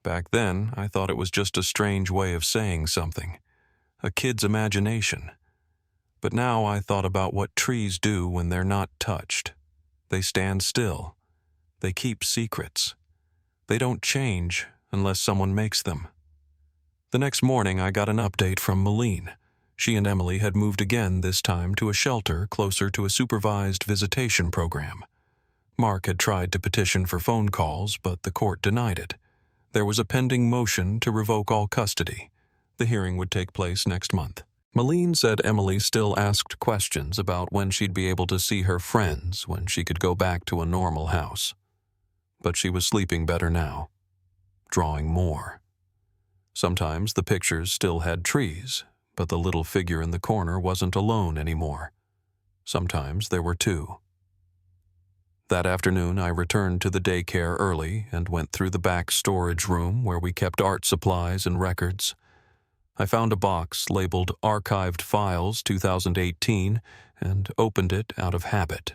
Back then, I thought it was just a strange way of saying something. A kid's imagination. But now I thought about what trees do when they're not touched. They stand still. They keep secrets. They don't change unless someone makes them. The next morning I got an update from Malene. She and Emily had moved again, this time to a shelter closer to a supervised visitation program. Mark had tried to petition for phone calls, but the court denied it. There was a pending motion to revoke all custody. The hearing would take place next month. Malene said Emily still asked questions about when she'd be able to see her friends, when she could go back to a normal house. but she was sleeping better now, drawing more. Sometimes the pictures still had trees, but the little figure in the corner wasn't alone anymore. Sometimes there were two. That afternoon, I returned to the daycare early and went through the back storage room where we kept art supplies and records. I found a box labeled Archived Files 2018 and opened it out of habit.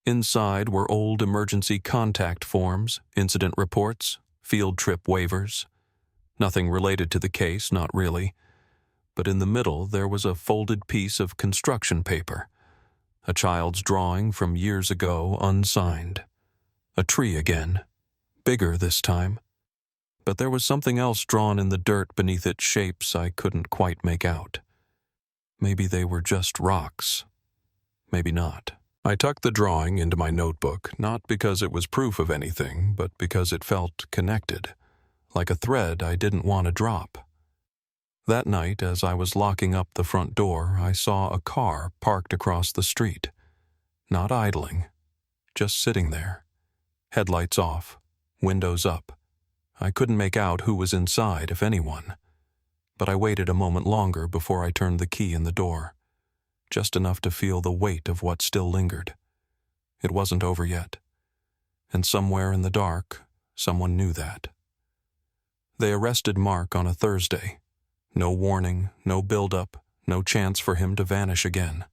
Inside were old emergency contact forms, incident reports, field trip waivers. Nothing related to the case, not really. But in the middle there was a folded piece of construction paper. A child's drawing from years ago, unsigned. A tree again. Bigger this time. But there was something else drawn in the dirt beneath its shapes I couldn't quite make out. Maybe they were just rocks. Maybe not. I tucked the drawing into my notebook, not because it was proof of anything, but because it felt connected, like a thread I didn't want to drop. That night, as I was locking up the front door, I saw a car parked across the street. Not idling, just sitting there. Headlights off, windows up. I couldn't make out who was inside, if anyone. But I waited a moment longer before I turned the key in the door, just enough to feel the weight of what still lingered. It wasn't over yet. And somewhere in the dark, someone knew that. They arrested Mark on a Thursday. No warning, no build-up, no chance for him to vanish again.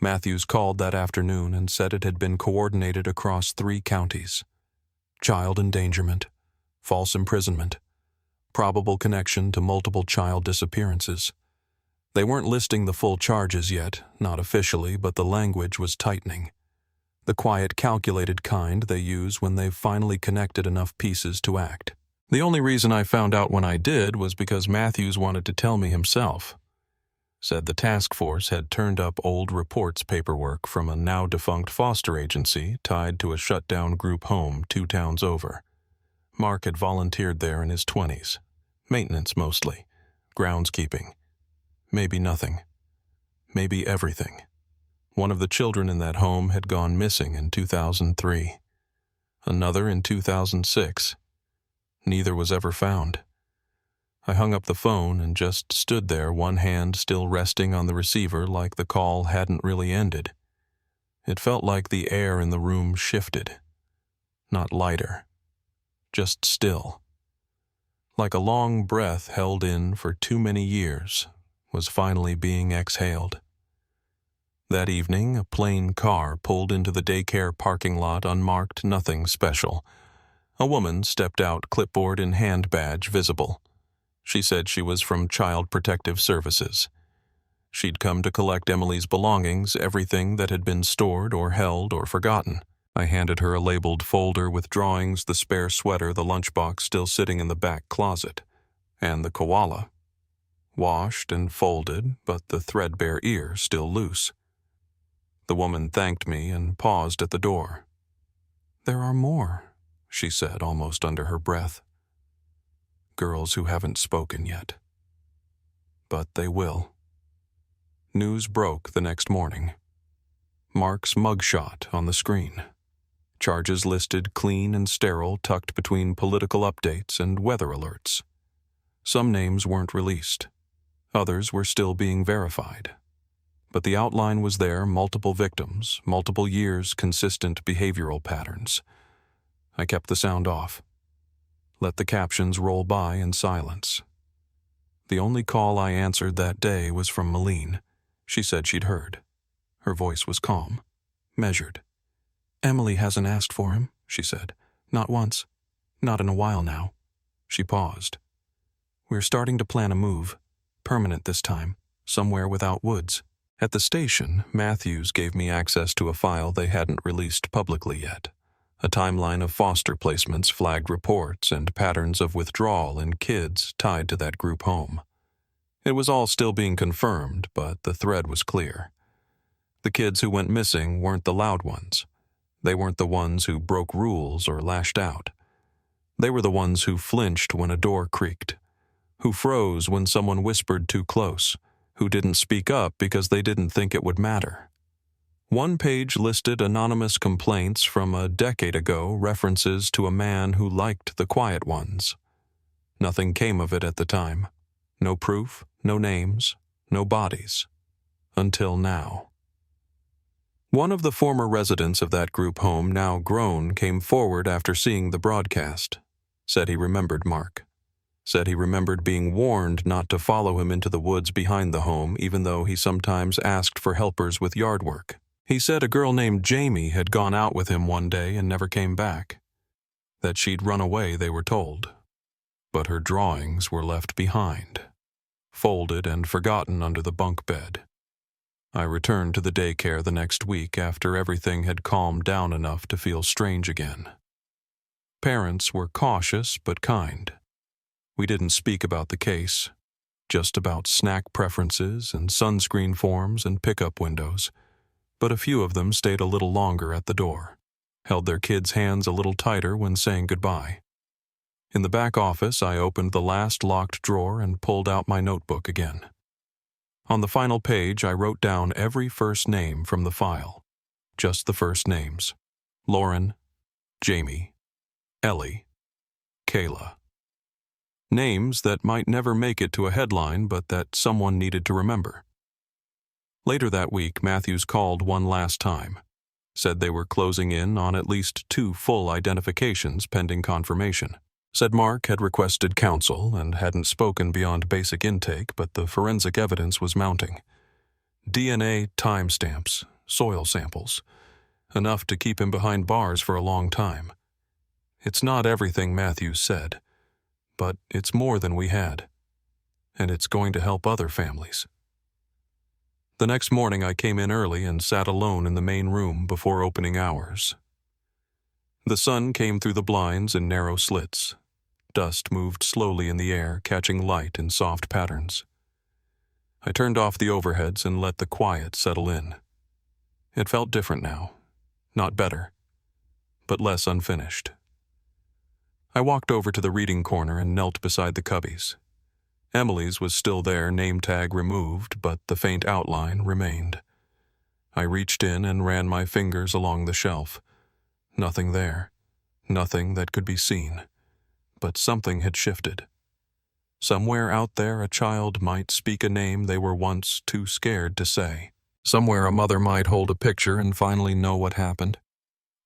Matthews called that afternoon and said it had been coordinated across 3 counties. Child endangerment, false imprisonment, probable connection to multiple child disappearances. They weren't listing the full charges yet, not officially, but the language was tightening. The quiet, calculated kind they use when they've finally connected enough pieces to act. The only reason I found out when I did was because Matthews wanted to tell me himself. Said the task force had turned up old reports paperwork from a now-defunct foster agency tied to a shut-down group home 2 towns over. Mark had volunteered there in his 20s. Maintenance mostly. Groundskeeping. Maybe nothing. Maybe everything. One of the children in that home had gone missing in 2003. Another in 2006. Neither was ever found. I hung up the phone and just stood there, one hand still resting on the receiver like the call hadn't really ended. It felt like the air in the room shifted. Not lighter. Just still. Like a long breath held in for too many years was finally being exhaled. That evening, a plain car pulled into the daycare parking lot unmarked, nothing special. A woman stepped out, clipboard and hand badge visible. She said she was from Child Protective Services. She'd come to collect Emily's belongings, everything that had been stored or held or forgotten. I handed her a labeled folder with drawings, the spare sweater, the lunchbox still sitting in the back closet, and the koala. Washed and folded, but the threadbare ear still loose. The woman thanked me and paused at the door. "There are more," she said almost under her breath. "Girls who haven't spoken yet. But they will." News broke the next morning. Mark's mugshot on the screen. Charges listed clean and sterile, tucked between political updates and weather alerts. Some names weren't released. Others were still being verified. But the outline was there, multiple victims, multiple years, consistent behavioral patterns. I kept the sound off. Let the captions roll by in silence. The only call I answered that day was from Malene. She said she'd heard. Her voice was calm, measured. "Emily hasn't asked for him," she said. "Not once. Not in a while now." She paused. "We're starting to plan a move. Permanent this time. Somewhere without woods." At the station, Matthews gave me access to a file they hadn't released publicly yet. A timeline of foster placements, flagged reports, and patterns of withdrawal in kids tied to that group home. It was all still being confirmed, but the thread was clear. The kids who went missing weren't the loud ones. They weren't the ones who broke rules or lashed out. They were the ones who flinched when a door creaked, who froze when someone whispered too close, who didn't speak up because they didn't think it would matter. One page listed anonymous complaints from a decade ago, references to a man who liked the quiet ones. Nothing came of it at the time. No proof, no names, no bodies. Until now. One of the former residents of that group home, now grown, came forward after seeing the broadcast. Said he remembered Mark. Said he remembered being warned not to follow him into the woods behind the home, even though he sometimes asked for helpers with yard work. He said a girl named Jamie had gone out with him one day and never came back. That she'd run away, they were told. But her drawings were left behind, folded and forgotten under the bunk bed. I returned to the daycare the next week after everything had calmed down enough to feel strange again. Parents were cautious but kind. We didn't speak about the case, just about snack preferences and sunscreen forms and pickup windows, but a few of them stayed a little longer at the door, held their kids' hands a little tighter when saying goodbye. In the back office, I opened the last locked drawer and pulled out my notebook again. On the final page, I wrote down every first name from the file. Just the first names. Lauren, Jamie, Ellie, Kayla. Names that might never make it to a headline, but that someone needed to remember. Later that week, Matthews called one last time. Said they were closing in on at least 2 full identifications pending confirmation. Said Mark had requested counsel and hadn't spoken beyond basic intake, but the forensic evidence was mounting. DNA timestamps, soil samples. Enough to keep him behind bars for a long time. It's not everything Matthews said, but it's more than we had. And it's going to help other families. The next morning I came in early and sat alone in the main room before opening hours. The sun came through the blinds in narrow slits. Dust moved slowly in the air, catching light in soft patterns. I turned off the overheads and let the quiet settle in. It felt different now. Not better, but less unfinished. I walked over to the reading corner and knelt beside the cubbies. Emily's was still there, name tag removed, but the faint outline remained. I reached in and ran my fingers along the shelf. Nothing there. Nothing that could be seen. But something had shifted. Somewhere out there a child might speak a name they were once too scared to say. Somewhere a mother might hold a picture and finally know what happened.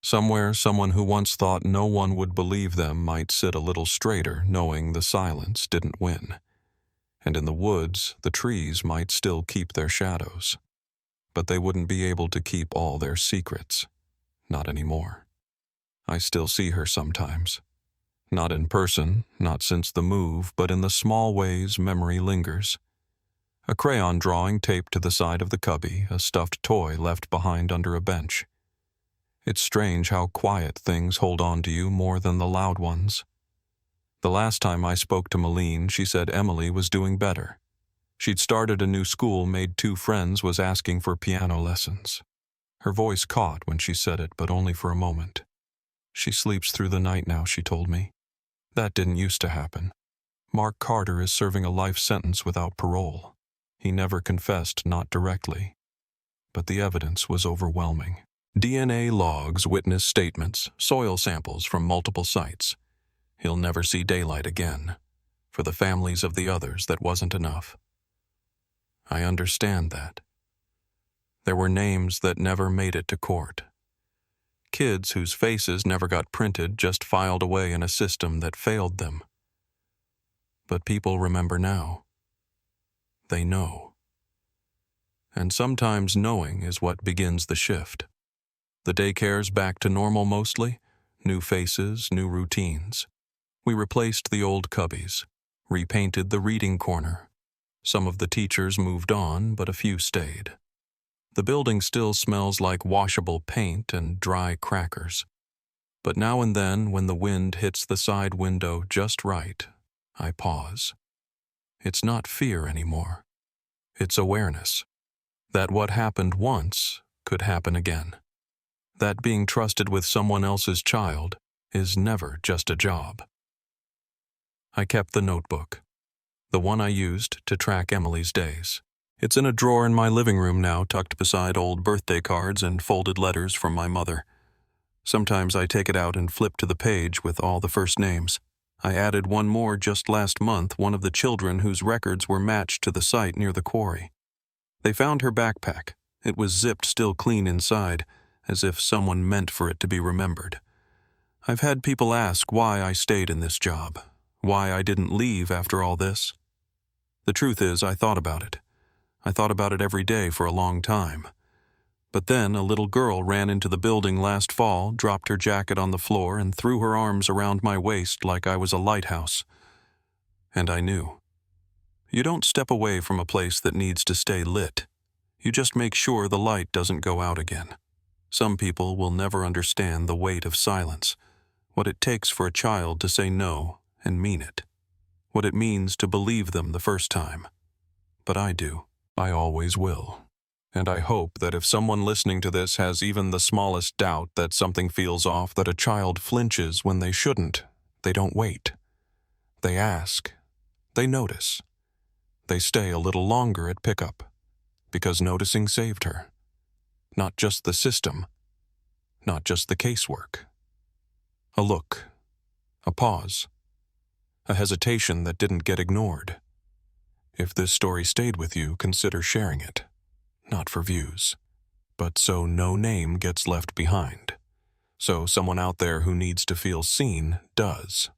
Somewhere someone who once thought no one would believe them might sit a little straighter, knowing the silence didn't win. And in the woods, the trees might still keep their shadows. But they wouldn't be able to keep all their secrets. Not anymore. I still see her sometimes. Not in person, not since the move, but in the small ways memory lingers. A crayon drawing taped to the side of the cubby, a stuffed toy left behind under a bench. It's strange how quiet things hold on to you more than the loud ones. The last time I spoke to Malene, she said Emily was doing better. She'd started a new school, made 2 friends, was asking for piano lessons. Her voice caught when she said it, but only for a moment. She sleeps through the night now, she told me. That didn't used to happen. Mark Carter is serving a life sentence without parole. He never confessed, not directly. But the evidence was overwhelming. DNA logs, witness statements, soil samples from multiple sites. He'll never see daylight again. For the families of the others, that wasn't enough. I understand that. There were names that never made it to court. Kids whose faces never got printed, just filed away in a system that failed them. But people remember now. They know. And sometimes knowing is what begins the shift. The daycare's back to normal mostly, new faces, new routines. We replaced the old cubbies, repainted the reading corner. Some of the teachers moved on, but a few stayed. The building still smells like washable paint and dry crackers. But now and then, when the wind hits the side window just right, I pause. It's not fear anymore. It's awareness. That what happened once could happen again. That being trusted with someone else's child is never just a job. I kept the notebook, the one I used to track Emily's days. It's in a drawer in my living room now, tucked beside old birthday cards and folded letters from my mother. Sometimes I take it out and flip to the page with all the first names. I added one more just last month, one of the children whose records were matched to the site near the quarry. They found her backpack. It was zipped still clean inside, as if someone meant for it to be remembered. I've had people ask why I stayed in this job, why I didn't leave after all this. The truth is, I thought about it. I thought about it every day for a long time. But then a little girl ran into the building last fall, dropped her jacket on the floor, and threw her arms around my waist like I was a lighthouse. And I knew. You don't step away from a place that needs to stay lit. You just make sure the light doesn't go out again. Some people will never understand the weight of silence, what it takes for a child to say no and mean it, what it means to believe them the first time. But I do. I always will. And I hope that if someone listening to this has even the smallest doubt that something feels off, that a child flinches when they shouldn't, they don't wait. They ask. They notice. They stay a little longer at pickup, because noticing saved her. Not just the system, not just the casework. A look, a pause, a hesitation that didn't get ignored. If this story stayed with you, consider sharing it. Not for views, but so no name gets left behind. So someone out there who needs to feel seen does.